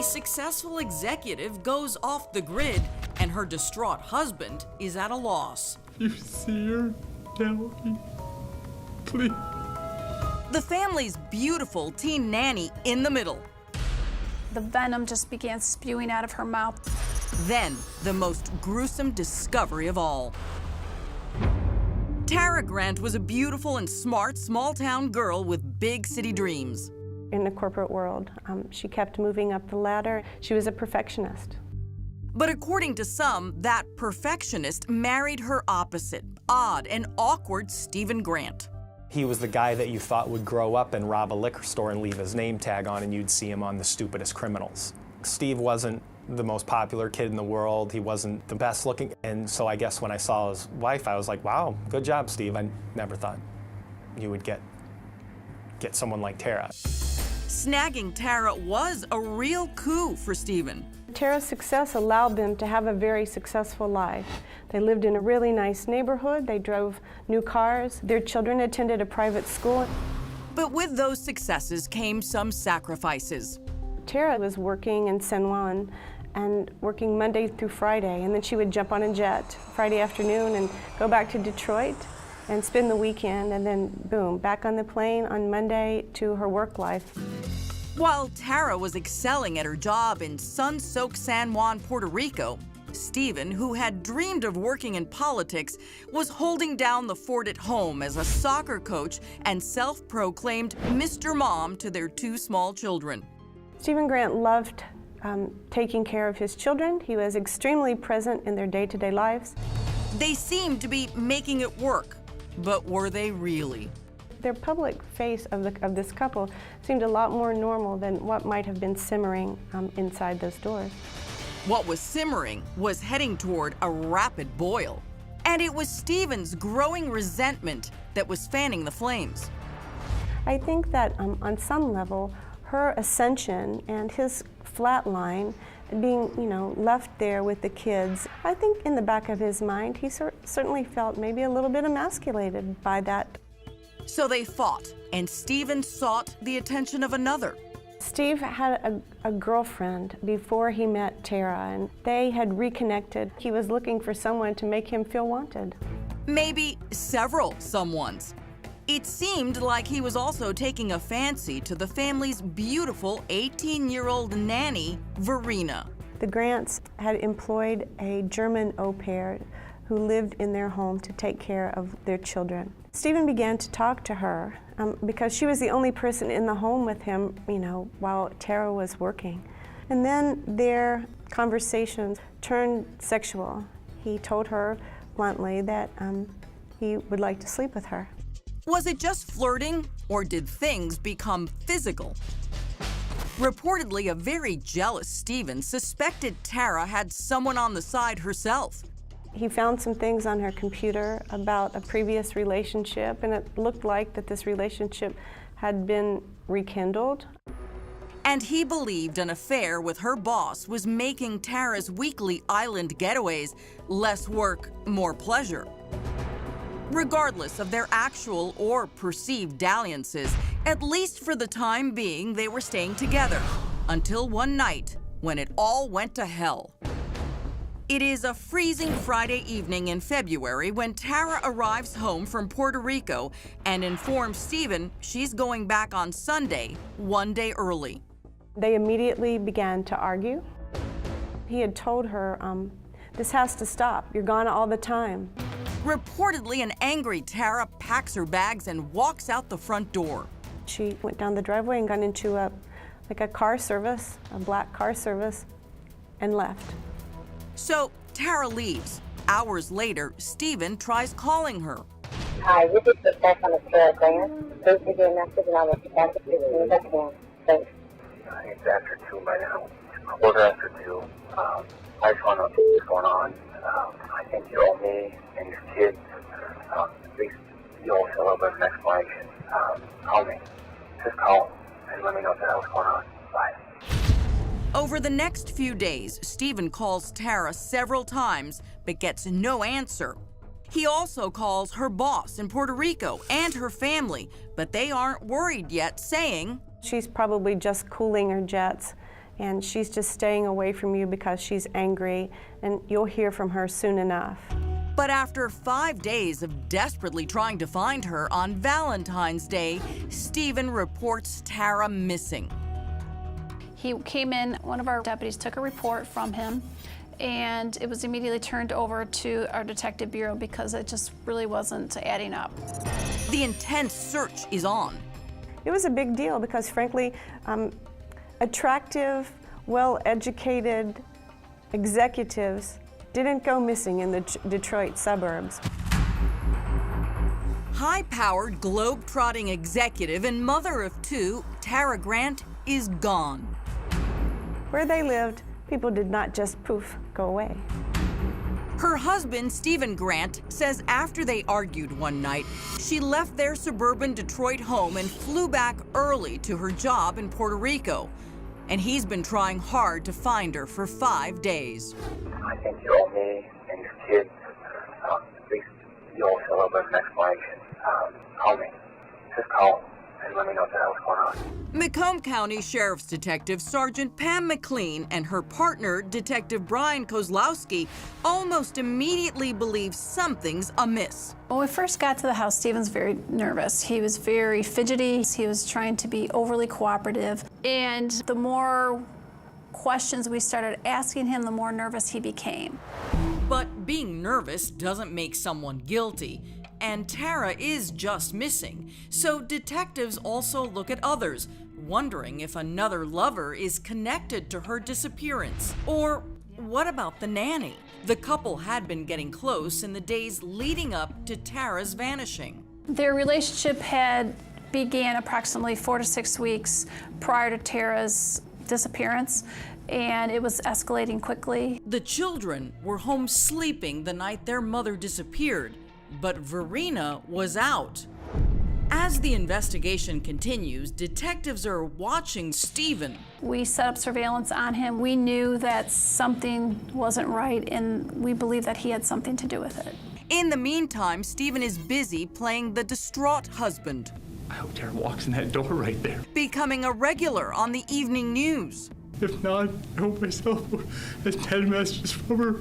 A successful executive goes off the grid, and her distraught husband is at a loss. You see her? Tell me, please. The family's beautiful teen nanny in the middle. The venom just began spewing out of her mouth. Then, the most gruesome discovery of all. Tara Grant was a beautiful and smart small-town girl with big city dreams. In the corporate world, she kept moving up the ladder. She was a perfectionist. But according to some, that perfectionist married her opposite, odd and awkward Stephen Grant. He was the guy that you thought would grow up and rob a liquor store and leave his name tag on, and you'd see him on The Stupidest Criminals. Steve wasn't the most popular kid in the world. He wasn't the best looking. And so I guess when I saw his wife, I was like, wow, good job, Steve. I never thought you would get someone like Tara. Snagging Tara was a real coup for Stephen. Tara's success allowed them to have a very successful life. They lived in a really nice neighborhood. They drove new cars. Their children attended a private school. But with those successes came some sacrifices. Tara was working in San Juan and working Monday through Friday, and then she would jump on a jet Friday afternoon and go back to Detroit and spend the weekend, and then boom, back on the plane on Monday to her work life. While Tara was excelling at her job in sun-soaked San Juan, Puerto Rico, Stephen, who had dreamed of working in politics, was holding down the fort at home as a soccer coach and self-proclaimed Mr. Mom to their two small children. Stephen Grant loved taking care of his children. He was extremely present in their day-to-day lives. They seemed to be making it work, but were they really? Their public face of this couple seemed a lot more normal than what might have been simmering inside those doors. What was simmering was heading toward a rapid boil. And it was Stephen's growing resentment that was fanning the flames. I think that on some level, her ascension and his flatline, being, left there with the kids, I think in the back of his mind, he certainly felt maybe a little bit emasculated by that. So they fought, and Stephen sought the attention of another. Steve had a girlfriend before he met Tara, and they had reconnected. He was looking for someone to make him feel wanted. Maybe several someones. It seemed like he was also taking a fancy to the family's beautiful 18-year-old nanny, Verena. The Grants had employed a German au pair who lived in their home to take care of their children. Stephen began to talk to her because she was the only person in the home with him, while Tara was working. And then their conversations turned sexual. He told her bluntly that he would like to sleep with her. Was it just flirting, or did things become physical? Reportedly, a very jealous Stephen suspected Tara had someone on the side herself. He found some things on her computer about a previous relationship, and it looked like that this relationship had been rekindled. And he believed an affair with her boss was making Tara's weekly island getaways less work, more pleasure. Regardless of their actual or perceived dalliances, at least for the time being, they were staying together, until one night when it all went to hell. It is a freezing Friday evening in February when Tara arrives home from Puerto Rico and informs Stephen she's going back on Sunday, one day early. They immediately began to argue. He had told her, this has to stop, you're gone all the time. Reportedly, an angry Tara packs her bags and walks out the front door. She went down the driveway and got into a car service, a black car service, and left. So Tara leaves. Hours later, Stephen tries calling her. Hi, this is the back on the Tara Grant. Please leave your message and I will get back to you as soon as I can. Thanks. It's after 2 right now. Quarter after 2. I just want to know what's going on. I think you owe me and your kids, at least you owe us a little bit of an explanation. Call me. Just call and let me know what the hell's going on. Bye. Over the next few days, Stephen calls Tara several times, but gets no answer. He also calls her boss in Puerto Rico and her family, but they aren't worried yet, saying, she's probably just cooling her jets, and she's just staying away from you because she's angry, and you'll hear from her soon enough. But after 5 days of desperately trying to find her, on Valentine's Day, Stephen reports Tara missing. He came in, one of our deputies took a report from him, and it was immediately turned over to our detective bureau because it just really wasn't adding up. The intense search is on. It was a big deal because, frankly, attractive, well-educated executives didn't go missing in the Detroit suburbs. High-powered, globe-trotting executive and mother of 2, Tara Grant is gone. Where they lived, people did not just poof, go away. Her husband, Stephen Grant, says after they argued one night, she left their suburban Detroit home and flew back early to her job in Puerto Rico. And he's been trying hard to find her for 5 days. I think you owe me and your kids, at least you owe us a little bit of an explanation. Call me. Just call and let me know what the hell's going on. Macomb County Sheriff's Detective Sergeant Pam McLean and her partner, Detective Brian Kozlowski, almost immediately believe something's amiss. When we first got to the house, Stephen's very nervous. He was very fidgety. He was trying to be overly cooperative. And the more questions we started asking him, the more nervous he became. But being nervous doesn't make someone guilty. And Tara is just missing. So detectives also look at others, wondering if another lover is connected to her disappearance. Or what about the nanny? The couple had been getting close in the days leading up to Tara's vanishing. Their relationship had began approximately 4 to 6 weeks prior to Tara's disappearance, and it was escalating quickly. The children were home sleeping the night their mother disappeared, but Verena was out. As the investigation continues, detectives are watching Stephen. We set up surveillance on him. We knew that something wasn't right, and we believed that he had something to do with it. In the meantime, Stephen is busy playing the distraught husband, I hope Tara walks in that door right there. becoming a regular on the evening news. If not, I hope my cell phone has 10 messages from her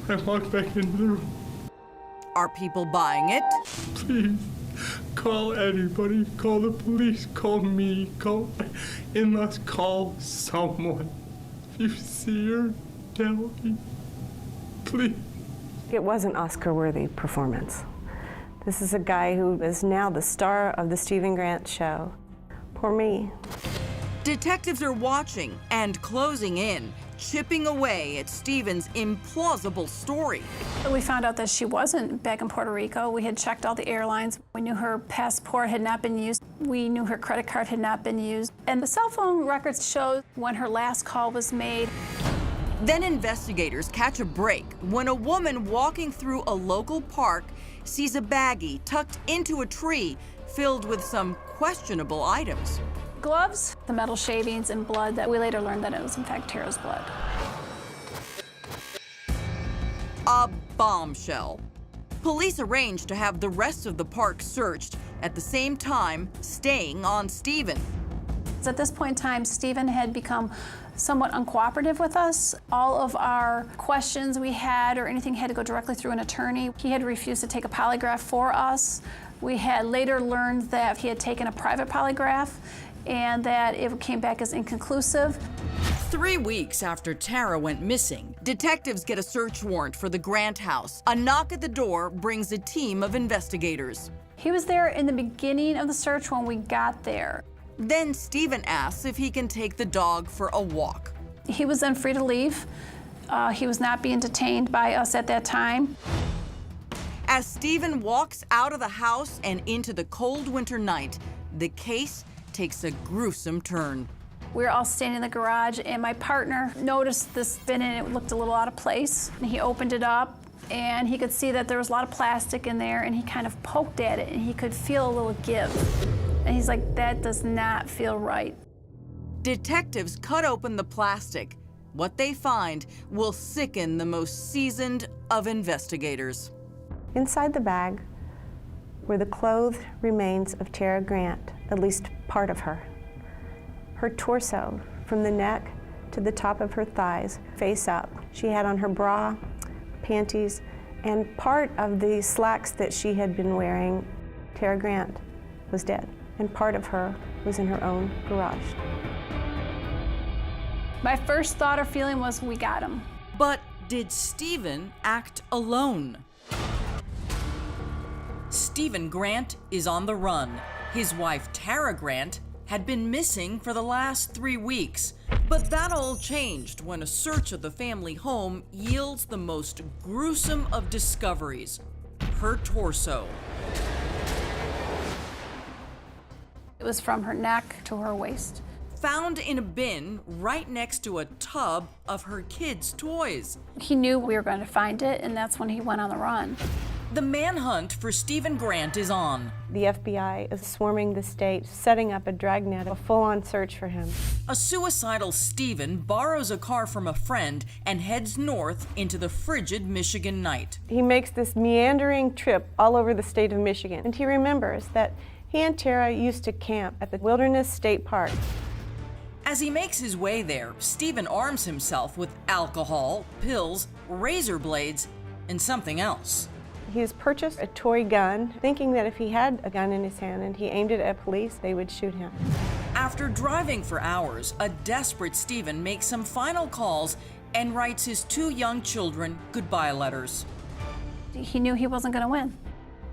when I walk back into the room. Are people buying it? Please, call anybody. Call the police. Call me. Call my in-laws. Call someone. If you see her, tell me. Please. It wasn't Oscar-worthy performance. This is a guy who is now the star of the Stephen Grant show. Poor me. Detectives are watching and closing in, chipping away at Stephen's implausible story. We found out that she wasn't back in Puerto Rico. We had checked all the airlines. We knew her passport had not been used. We knew her credit card had not been used. And the cell phone records showed when her last call was made. Then investigators catch a break when a woman walking through a local park sees a baggie tucked into a tree filled with some questionable items. Gloves, the metal shavings, and blood that we later learned that it was in fact Tara's blood. A bombshell. Police arranged to have the rest of the park searched, at the same time staying on Stephen. At this point in time, Stephen had become somewhat uncooperative with us. All of our questions we had or anything had to go directly through an attorney. He had refused to take a polygraph for us. We had later learned that he had taken a private polygraph and that it came back as inconclusive. 3 weeks after Tara went missing, detectives get a search warrant for the Grant house. A knock at the door brings a team of investigators. He was there in the beginning of the search when we got there. Then Stephen asks if he can take the dog for a walk. He was then free to leave. He was not being detained by us at that time. As Stephen walks out of the house and into the cold winter night, the case takes a gruesome turn. We were all standing in the garage, and my partner noticed this bin, and it looked a little out of place. And he opened it up, and he could see that there was a lot of plastic in there, and he kind of poked at it, and he could feel a little give. And he's like, that does not feel right. Detectives cut open the plastic. What they find will sicken the most seasoned of investigators. Inside the bag were the clothed remains of Tara Grant, at least part of her. Her torso from the neck to the top of her thighs, face up. She had on her bra, panties, and part of the slacks that she had been wearing. Tara Grant was dead, and part of her was in her own garage. My first thought or feeling was, we got him. But did Stephen act alone? Stephen Grant is on the run. His wife, Tara Grant, had been missing for the last 3 weeks. But that all changed when a search of the family home yields the most gruesome of discoveries: her torso. It was from her neck to her waist. Found in a bin right next to a tub of her kids' toys. He knew we were going to find it, and that's when he went on the run. The manhunt for Stephen Grant is on. The FBI is swarming the state, setting up a dragnet, a full-on search for him. A suicidal Stephen borrows a car from a friend and heads north into the frigid Michigan night. He makes this meandering trip all over the state of Michigan, and he remembers that he and Tara used to camp at the Wilderness State Park. As he makes his way there, Stephen arms himself with alcohol, pills, razor blades, and something else. He has purchased a toy gun, thinking that if he had a gun in his hand and he aimed it at police, they would shoot him. After driving for hours, a desperate Stephen makes some final calls and writes his 2 young children goodbye letters. He knew he wasn't going to win.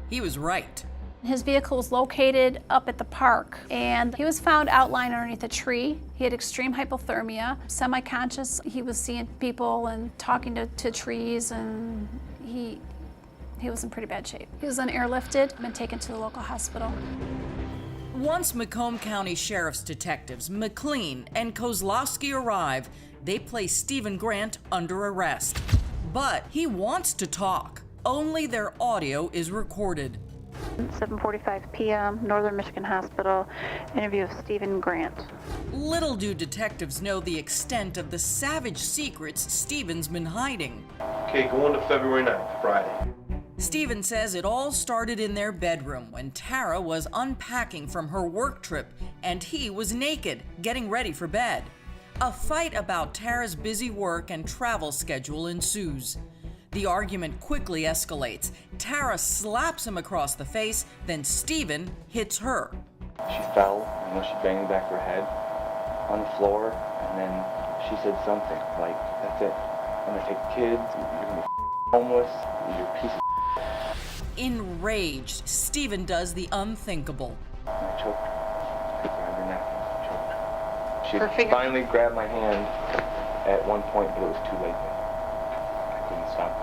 He was right. His vehicle was located up at the park, and he was found outlined underneath a tree. He had extreme hypothermia, semi-conscious. He was seeing people and talking to trees, and he was in pretty bad shape. He was then airlifted and taken to the local hospital. Once Macomb County Sheriff's detectives McLean and Kozlowski arrive, they place Stephen Grant under arrest. But he wants to talk. Only their audio is recorded. 7:45 p.m., Northern Michigan Hospital, interview of Stephen Grant. Little do detectives know the extent of the savage secrets Stephen's been hiding. Okay, going to February 9th, Friday. Stephen says it all started in their bedroom when Tara was unpacking from her work trip and he was naked, getting ready for bed. A fight about Tara's busy work and travel schedule ensues. The argument quickly escalates. Tara slaps him across the face, then Stephen hits her. She fell, and she banged the back of her head on the floor, and then she said something like, "That's it. I'm gonna take the kids, you're gonna be homeless, you're a piece of." Enraged, Stephen does the unthinkable. And I choked her. I grabbed her neck and choked her. She finally grabbed my hand at one point, but it was too late. I couldn't stop her.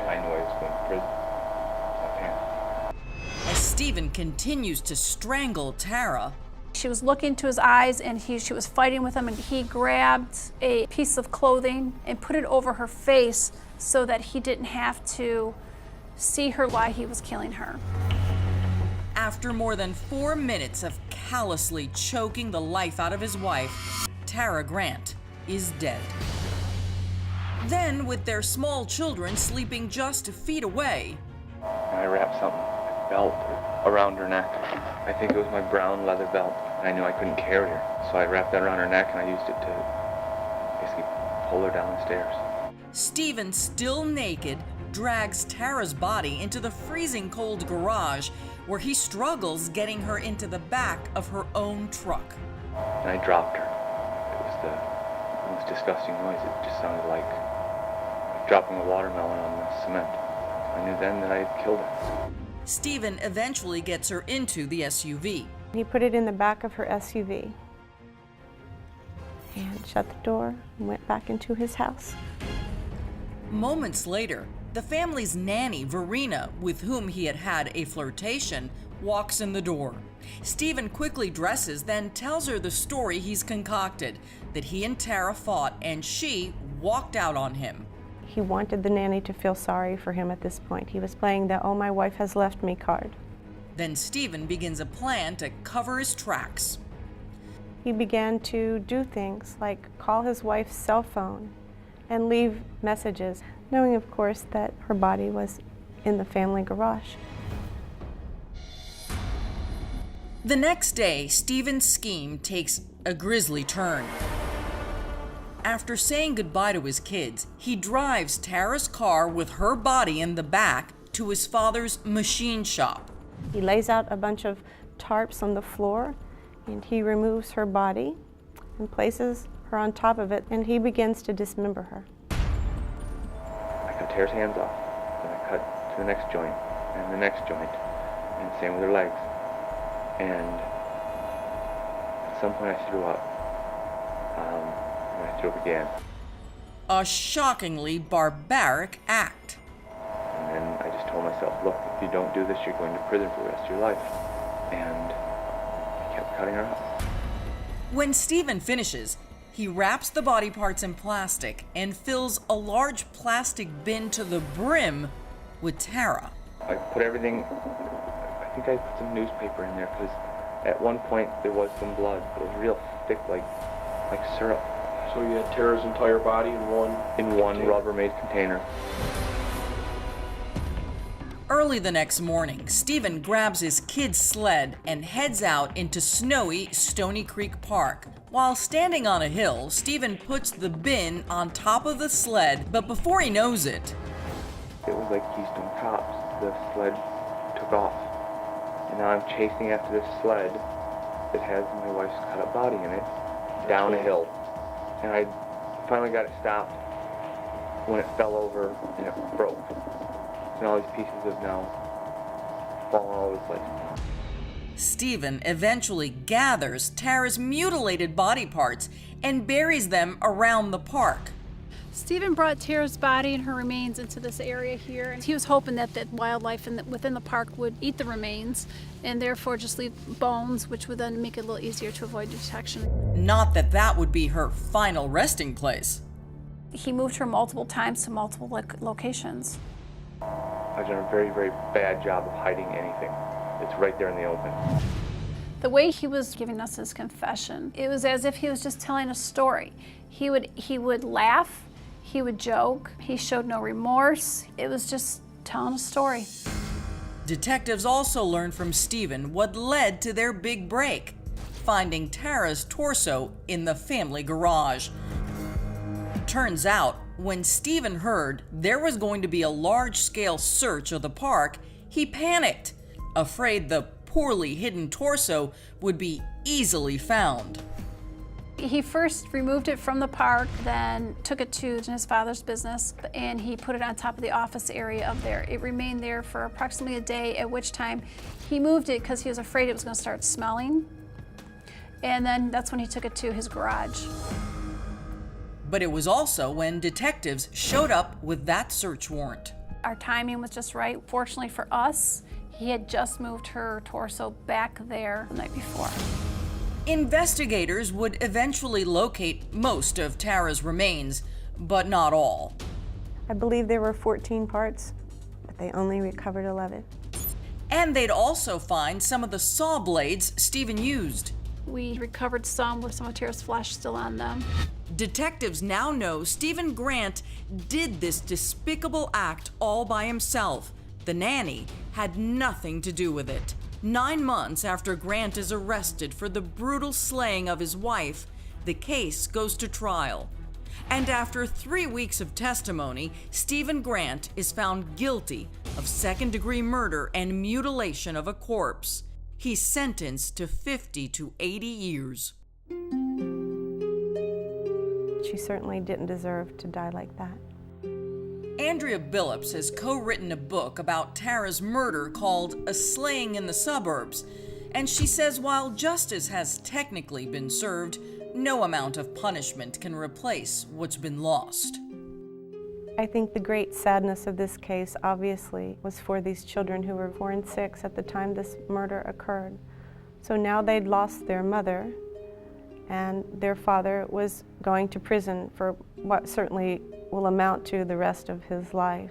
I knew I was going to prison. I panicked. As Stephen continues to strangle Tara, She was looking into his eyes, and she was fighting with him, and he grabbed a piece of clothing and put it over her face so that he didn't have to see her while he was killing her. after more than 4 minutes of callously choking the life out of his wife, Tara Grant is dead. Then, with their small children sleeping just feet away, I wrapped something, a belt, around her neck. I think it was my brown leather belt. I knew I couldn't carry her, so I wrapped that around her neck and I used it to basically pull her down the stairs. Stephen, still naked, drags Tara's body into the freezing cold garage where he struggles getting her into the back of her own truck. And I dropped her. It was the most disgusting noise. It just sounded like dropping a watermelon on the cement. I knew then that I had killed her. Stephen eventually gets her into the SUV. He put it in the back of her SUV and shut the door and went back into his house. Moments later, the family's nanny, Verena, with whom he had had a flirtation, walks in the door. Stephen quickly dresses, then tells her the story he's concocted, that he and Tara fought and she walked out on him. He wanted the nanny to feel sorry for him at this point. He was playing the "oh, my wife has left me" card. Then Stephen begins a plan to cover his tracks. He began to do things like call his wife's cell phone and leave messages, knowing, of course, that her body was in the family garage. The next day, Stephen's scheme takes a grisly turn. After saying goodbye to his kids, he drives Tara's car with her body in the back to his father's machine shop. He lays out a bunch of tarps on the floor, and he removes her body and places her on top of it, and he begins to dismember her. I cut Tara's hands off, then I cut to the next joint, and the next joint, and same with her legs. And at some point I threw up. And I threw up again. A shockingly barbaric act. And then I just told myself, look, if you don't do this, you're going to prison for the rest of your life. And I kept cutting her up. When Stephen finishes, he wraps the body parts in plastic and fills a large plastic bin to the brim with Tara. I put everything, I think I put some newspaper in there because at one point there was some blood. It was real thick, like syrup. So you had Tara's entire body in one Rubbermaid container. Early the next morning, Stephen grabs his kid's sled and heads out into snowy Stony Creek Park. While standing on a hill, Stephen puts the bin on top of the sled, but before he knows it, it was like Keystone Cops. The sled took off. And now I'm chasing after this sled that has my wife's cut up body in it down a hill. And I finally got it stopped when it fell over and it broke. And all these pieces have now fallen all over the place. Stephen eventually gathers Tara's mutilated body parts and buries them around the park. Stephen brought Tara's body and her remains into this area here. He was hoping that wildlife within the park would eat the remains and therefore just leave bones, which would then make it a little easier to avoid detection. Not that that would be her final resting place. He moved her multiple times to multiple locations. I've done a very, very bad job of hiding anything. It's right there in the open. The way he was giving us his confession, it was as if he was just telling a story. He would laugh, he would joke, he showed no remorse. It was just telling a story. Detectives also learned from Stephen what led to their big break, finding Tara's torso in the family garage. Turns out, when Stephen heard there was going to be a large-scale search of the park, he panicked, afraid the poorly hidden torso would be easily found. He first removed it from the park, then took it to his father's business, and he put it on top of the office area up there. It remained there for approximately a day, at which time he moved it because he was afraid it was going to start smelling. And then that's when he took it to his garage. But it was also when detectives showed up with that search warrant. Our timing was just right. Fortunately for us, he had just moved her torso back there the night before. Investigators would eventually locate most of Tara's remains, but not all. I believe there were 14 parts, but they only recovered 11. And they'd also find some of the saw blades Stephen used. We recovered some with some of Tara's flesh still on them. Detectives now know Stephen Grant did this despicable act all by himself. The nanny had nothing to do with it. 9 months after Grant is arrested for the brutal slaying of his wife, the case goes to trial. And after 3 weeks of testimony, Stephen Grant is found guilty of second-degree murder and mutilation of a corpse. He's sentenced to 50 to 80 years. She certainly didn't deserve to die like that. Andrea Billups has co-written a book about Tara's murder called A Slaying in the Suburbs, and she says while justice has technically been served, no amount of punishment can replace what's been lost. I think the great sadness of this case, obviously, was for these children who were 4 and 6 at the time this murder occurred. So now they'd lost their mother, and their father was going to prison for what certainly will amount to the rest of his life.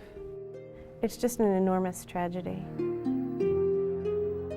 It's just an enormous tragedy.